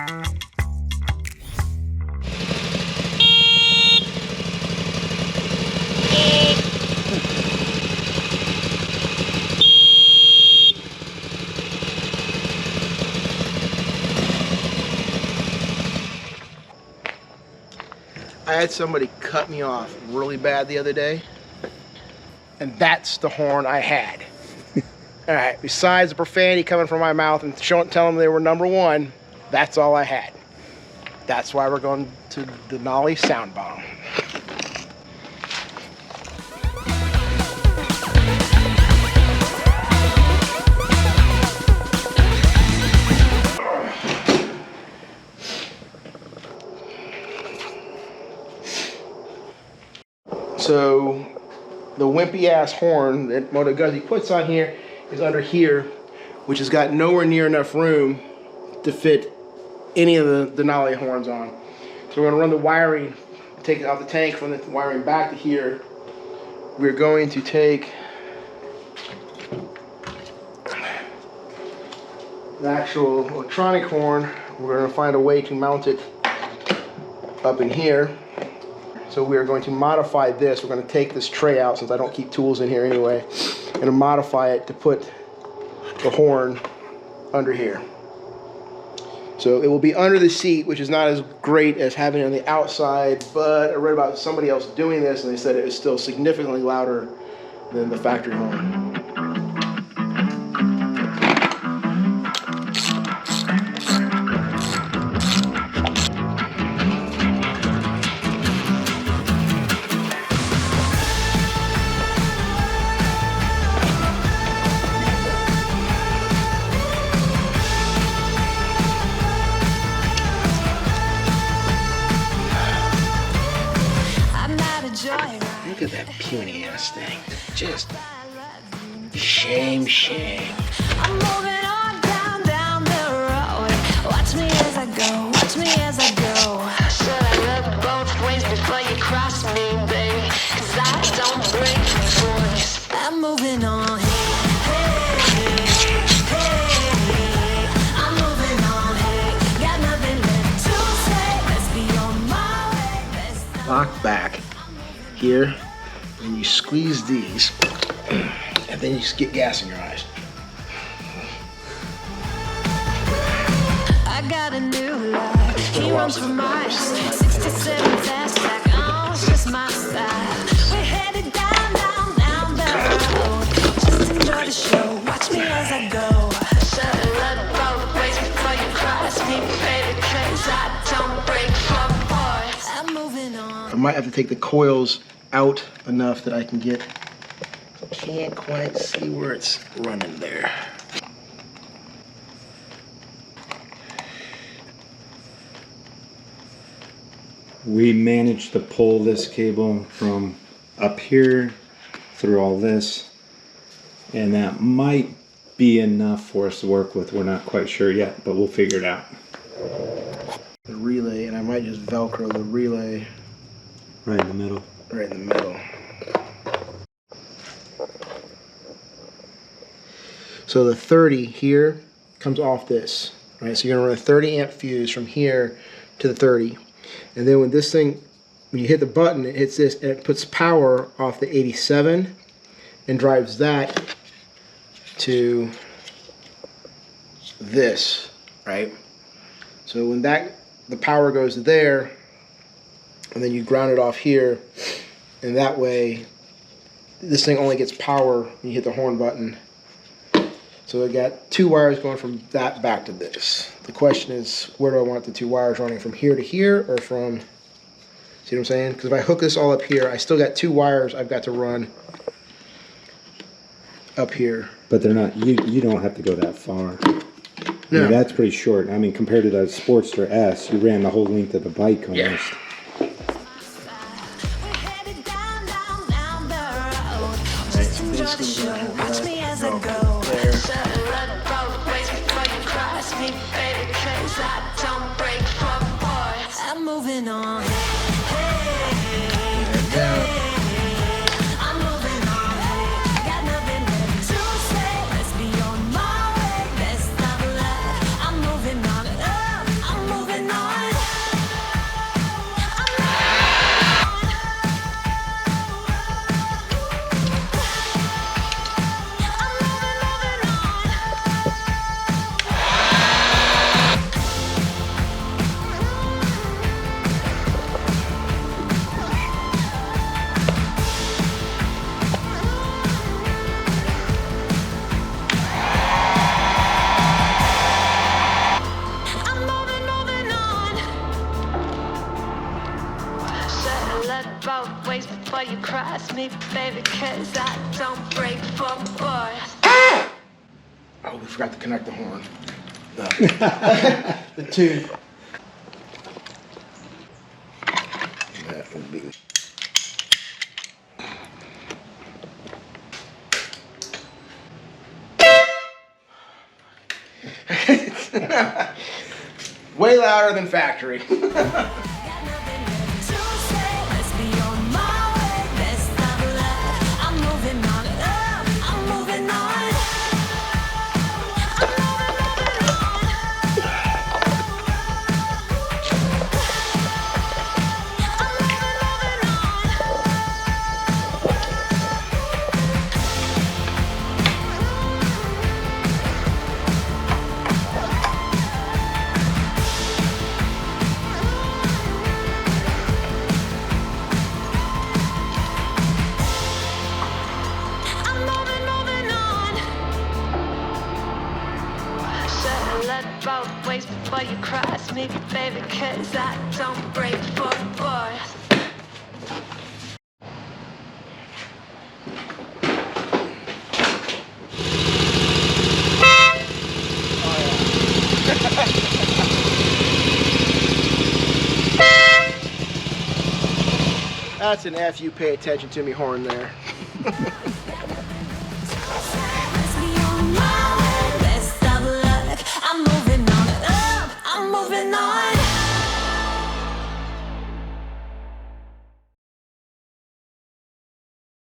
I had somebody cut me off really bad the other day, and that's the horn I had. All right, besides the profanity coming from my mouth and telling them they were number one, that's all I had. That's why we're going to Denali Sound Bomb. So the wimpy ass horn that Moto Guzzi puts on here is under here, which has got nowhere near enough room to fit any of the Denali horns on. So we're going to run the wiring, take it out the tank, run the wiring back to here. We're going to take the actual electronic horn. We're going to find a way to mount it up in here. So we are going to modify this. We're going to take this tray out, since I don't keep tools in here anyway, and modify it to put the horn under here. So it will be under the seat, which is not as great as having it on the outside, but I read about somebody else doing this and they said it was still significantly louder than the factory horn. Look at that puny ass thing. Just shame, shame. I'm moving on down the road. Watch me as I go, watch me as I go. Should I look both ways before you cross me, baby? 'Cause I don't break voice. I'm moving on. I'm moving on. Got nothing left to say. Let's be on my way. Lock back here. And you squeeze these, and then you just get gas in your eyes. I got a new life. He runs for miles. 67 fast back. Oh, it's just my style. We're headed down the road. Just enjoy the show. Watch me as I go. Should look both ways before you cross me, baby, 'cause I don't break for boys. I'm moving on. I might have to take the coils out enough that I can get. I can't quite see where it's running there. We managed to pull this cable from up here through all this, and that might be enough for us to work with. We're not quite sure yet, but we'll figure it out. The relay, and I might just Velcro the relay right in the middle. Right in the middle. So the 30 here comes off this, right? So you're gonna run a 30 amp fuse from here to the 30. And then when this thing, when you hit the button, it hits this and it puts power off the 87 and drives that to this, right? So when the power goes to there, and then you ground it off here, and that way this thing only gets power when you hit the horn button. So I got two wires going from that back to this. The question is, where do I want the two wires running, from here to here, or from, see what I'm saying? Because if I hook this all up here, I still got two wires I've got to run up here. But they're not, you don't have to go that far. No. I mean, that's pretty short. I mean, compared to the Sportster S, you ran the whole length of the bike almost. Yeah. Watch me as I go. Should look both ways before you cross me, baby, 'cause I don't break for boys. I'm moving on. I'm moving on. Got nothing left to say. Let's be on my way. Best of luck. I'm moving on. I'm cross me, baby, cause I don't break for boys. Oh, we forgot to connect the horn. The tube. That would be. Way louder than factory. Both ways before you cross me, baby, cause I don't break for boys. That's an F you pay attention to me horn there. I'm moving on up, I'm moving on.